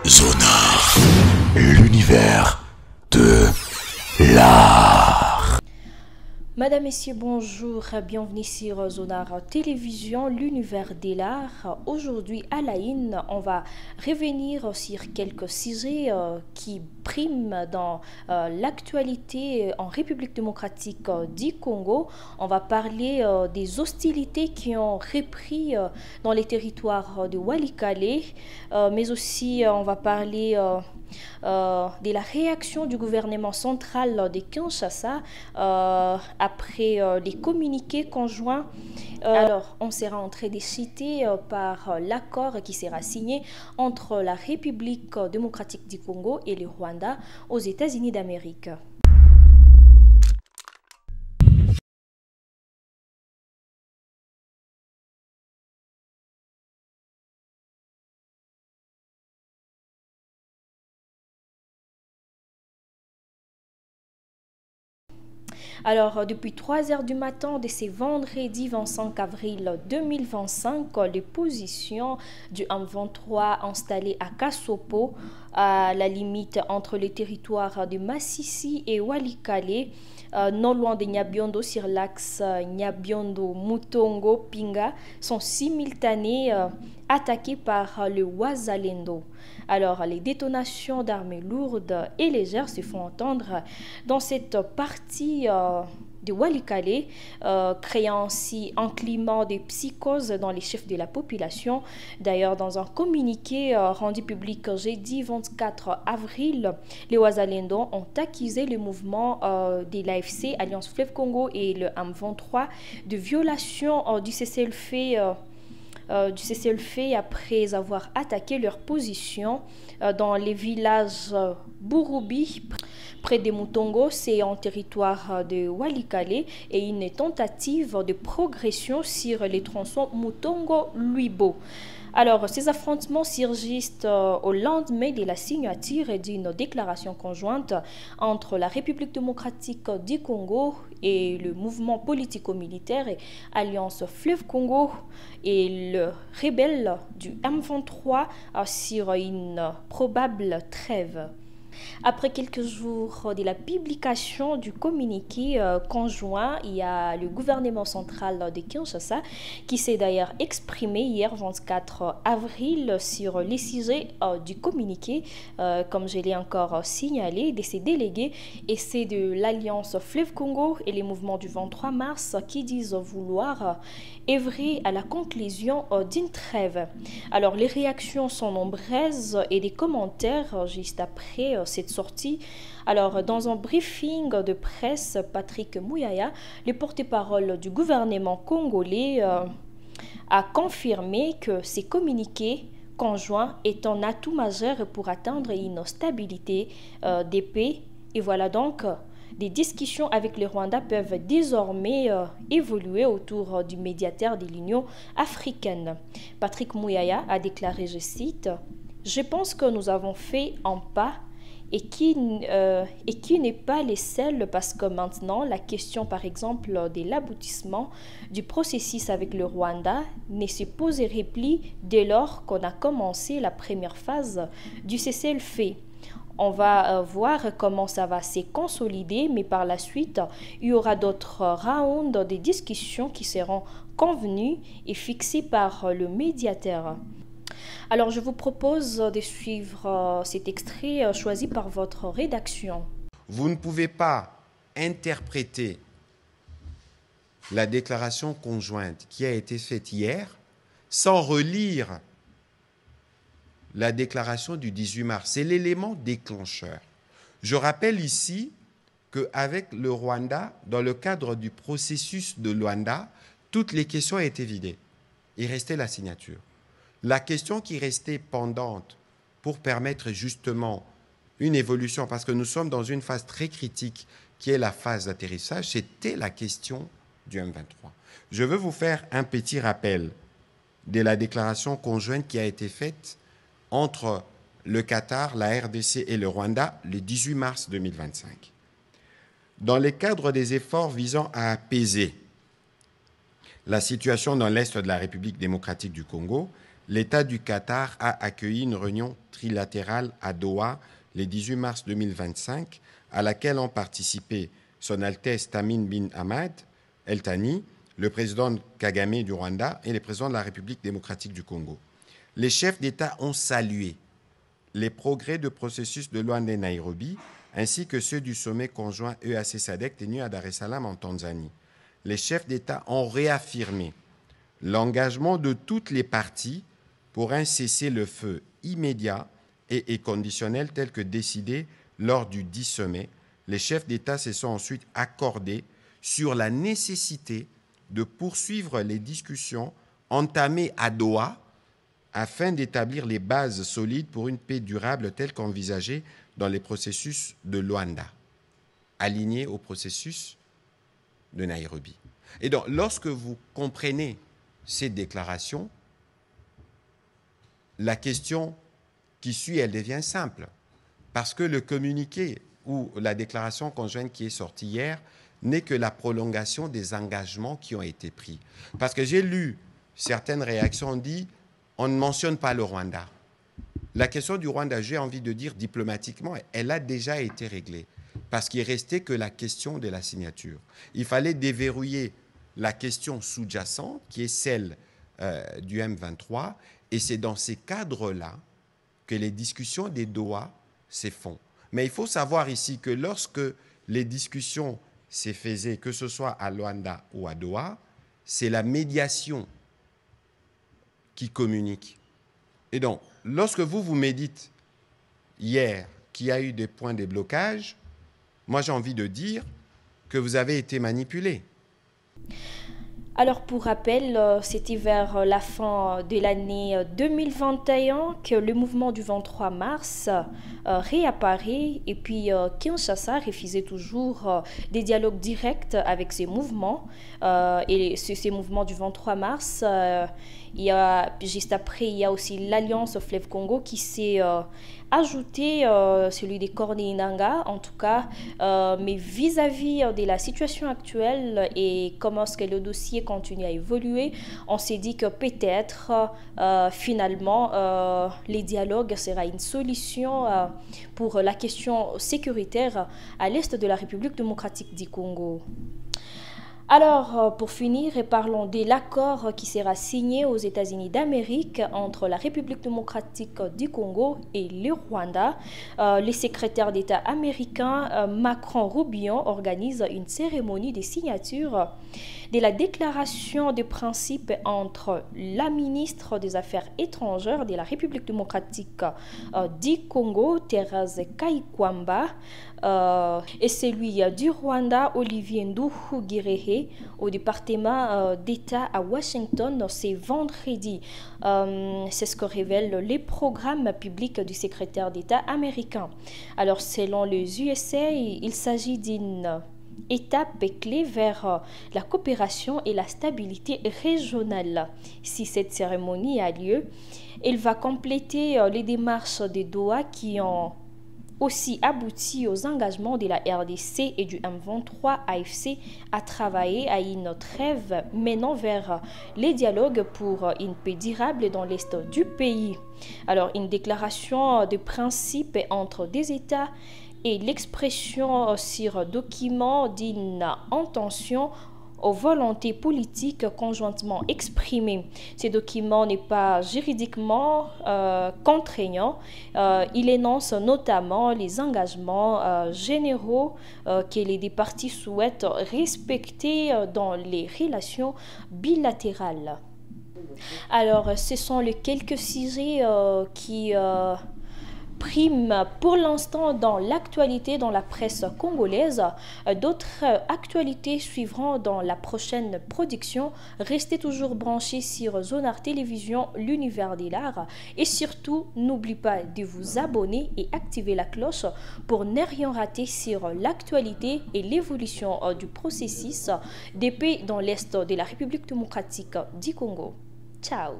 Sonar, l'univers de l'art. Madame, Messieurs, bonjour, bienvenue sur Sonar Télévision, l'univers de l'art. Aujourd'hui, à la une, on va revenir sur quelques sujets qui priment dans l'actualité en République démocratique du Congo. On va parler des hostilités qui ont repris dans les territoires de Walikale, mais aussi on va parler de la réaction du gouvernement central de Kinshasa après les communiqués conjoints. Alors, on sera en train de citer par l'accord qui sera signé entre la République démocratique du Congo et le Rwanda aux États-Unis d'Amérique. Alors, depuis 3 heures du matin de ce vendredi 25 avril 2025, les positions du M23 installées à Kassopo, à la limite entre les territoires de Massissi et Walikale, non loin de Nyabiondo sur l'axe Nyabiondo-Mutongo-Pinga, sont simultanées attaquées par le Wazalendo. Alors, les détonations d'armes lourdes et légères se font entendre dans cette partie de Walikale, créant ainsi un climat de psychose dans les chefs de la population. D'ailleurs, dans un communiqué rendu public jeudi 24 avril, les Wazalendo ont accusé le mouvement de l'AFC, Alliance Fleuve Congo, et le M23 de violation du cessez-le-feu après avoir attaqué leur position dans les villages Burubi, près de Mutongo, c'est en territoire de Walikale, et une tentative de progression sur les tronçons Mutongo-Luibo. Alors, ces affrontements surgissent au lendemain de la signature d'une déclaration conjointe entre la République démocratique du Congo et le mouvement politico-militaire Alliance Fleuve Congo et le rebelle du M23 sur une probable trêve. Après quelques jours de la publication du communiqué conjoint, il y a le gouvernement central de Kinshasa qui s'est d'ailleurs exprimé hier 24 avril sur les sujets du communiqué, comme je l'ai encore signalé, de ses délégués, et c'est de l'Alliance Fleuve Congo et les mouvements du 23 mars qui disent vouloir œuvrer à la conclusion d'une trêve. Alors, les réactions sont nombreuses et des commentaires juste après cette sortie. Alors, dans un briefing de presse, Patrick Muyaya, le porte-parole du gouvernement congolais, a confirmé que ces communiqués conjoints est un atout majeur pour atteindre une stabilité des paix. Et voilà donc, des discussions avec le Rwanda peuvent désormais évoluer autour du médiateur de l'Union africaine. Patrick Muyaya a déclaré, je cite, « Je pense que nous avons fait un pas et qui n'est pas les seuls, parce que maintenant, la question, par exemple, de l'aboutissement du processus avec le Rwanda ne se poserait plus dès lors qu'on a commencé la première phase du cessez-le-feu. On va voir comment ça va se consolider, mais par la suite, il y aura d'autres rounds de discussions qui seront convenus et fixés par le médiateur. » Alors, je vous propose de suivre cet extrait choisi par votre rédaction. Vous ne pouvez pas interpréter la déclaration conjointe qui a été faite hier sans relire la déclaration du 18 mars. C'est l'élément déclencheur. Je rappelle ici qu'avec le Rwanda, dans le cadre du processus de Luanda, toutes les questions étaient vidées. Il restait la signature. La question qui restait pendante pour permettre justement une évolution, parce que nous sommes dans une phase très critique qui est la phase d'atterrissage, c'était la question du M23. Je veux vous faire un petit rappel de la déclaration conjointe qui a été faite entre le Qatar, la RDC et le Rwanda le 18 mars 2025. Dans le cadre des efforts visant à apaiser la situation dans l'est de la République démocratique du Congo, l'État du Qatar a accueilli une réunion trilatérale à Doha le 18 mars 2025, à laquelle ont participé Son Altesse Tamim bin Hamad El Thani, le président Kagame du Rwanda et le président de la République démocratique du Congo. Les chefs d'État ont salué les progrès du processus de Luanda-Nairobi, ainsi que ceux du sommet conjoint EAC-SADC tenu à Dar es Salaam en Tanzanie. Les chefs d'État ont réaffirmé l'engagement de toutes les parties pour un cessez-le-feu immédiat et conditionnel tel que décidé lors du 10 sommet. Les chefs d'État se sont ensuite accordés sur la nécessité de poursuivre les discussions entamées à Doha afin d'établir les bases solides pour une paix durable telle qu'envisagée dans les processus de Luanda, alignés au processus de Nairobi. Et donc, lorsque vous comprenez ces déclarations, la question qui suit, elle devient simple. Parce que le communiqué ou la déclaration conjointe qui est sortie hier n'est que la prolongation des engagements qui ont été pris. Parce que j'ai lu certaines réactions, on dit on ne mentionne pas le Rwanda. La question du Rwanda, j'ai envie de dire diplomatiquement, elle a déjà été réglée. Parce qu'il ne restait que la question de la signature. Il fallait déverrouiller la question sous-jacente, qui est celle du M23, et c'est dans ces cadres-là que les discussions des Doha se font. Mais il faut savoir ici que lorsque les discussions se faisaient, que ce soit à Luanda ou à Doha, c'est la médiation qui communique. Et donc, lorsque vous me dites hier qu'il y a eu des points de blocage, moi j'ai envie de dire que vous avez été manipulé. Alors pour rappel, c'était vers la fin de l'année 2021 que le mouvement du 23 mars réapparaît et puis Kinshasa refusait toujours des dialogues directs avec ces mouvements. Et ces mouvements du 23 mars, juste après, il y a aussi l'Alliance Fleuve Congo qui s'est ajouté, celui des Corneilles Nangaa en tout cas, mais vis-à-vis de la situation actuelle et comment est-ce que le dossier continue à évoluer, on s'est dit que peut-être finalement les dialogues sera une solution pour la question sécuritaire à l'est de la République démocratique du Congo. Alors, pour finir, parlons de l'accord qui sera signé aux États-Unis d'Amérique entre la République démocratique du Congo et le Rwanda. Le secrétaire d'État américain Macron-Rubio organise une cérémonie de signature de la déclaration de principe entre la ministre des Affaires étrangères de la République démocratique du Congo, Thérèse Kayikwamba, et celui du Rwanda, Olivier Nduhungirehe, au département d'État à Washington, c'est vendredi. C'est ce que révèlent les programmes publics du secrétaire d'État américain. Alors, selon les USA, il s'agit d'une étape clé vers la coopération et la stabilité régionale. Si cette cérémonie a lieu, elle va compléter les démarches de Doha qui ont aussi abouti aux engagements de la RDC et du M23 AFC à travailler à une trêve menant vers les dialogues pour une paix durable dans l'est du pays. Alors, une déclaration de principe entre des États et l'expression sur document d'une intention aux volontés politiques conjointement exprimées. Ce document n'est pas juridiquement contraignant. Il énonce notamment les engagements généraux que les deux parties souhaitent respecter dans les relations bilatérales. Alors, ce sont les quelques sujets qui prime pour l'instant dans l'actualité dans la presse congolaise. D'autres actualités suivront dans la prochaine production. Restez toujours branchés sur Zonart Télévision, l'univers de l'art. Et surtout, n'oubliez pas de vous abonner et activer la cloche pour ne rien rater sur l'actualité et l'évolution du processus de paix dans l'Est de la République démocratique du Congo. Ciao!